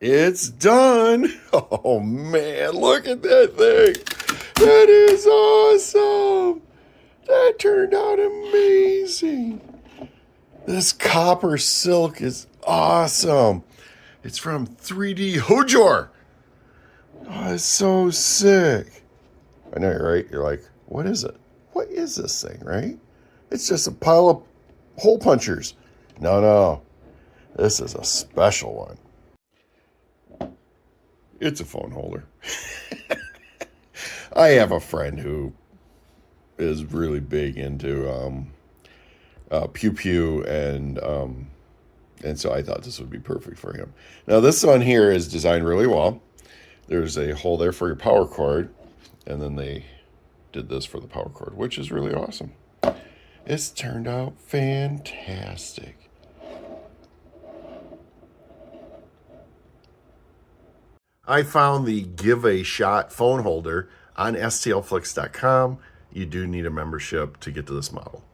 It's done. Oh man, look at that thing. That is awesome. That turned out amazing. This copper silk is awesome. It's from 3D Hojor. Oh, it's so sick. I know you're right. You're like, what is it? What is this thing, right? It's just a pile of hole punchers. No, no. This is a special one. It's a phone holder. I have a friend who is really big into pew pew and so I thought this would be perfect for him. Now this one here is designed really well. There's a hole there for your power cord, and then they did this for the power cord, which is really awesome. It's turned out fantastic. I found the Give a Shot phone holder on stlflix.com. You do need a membership to get to this model.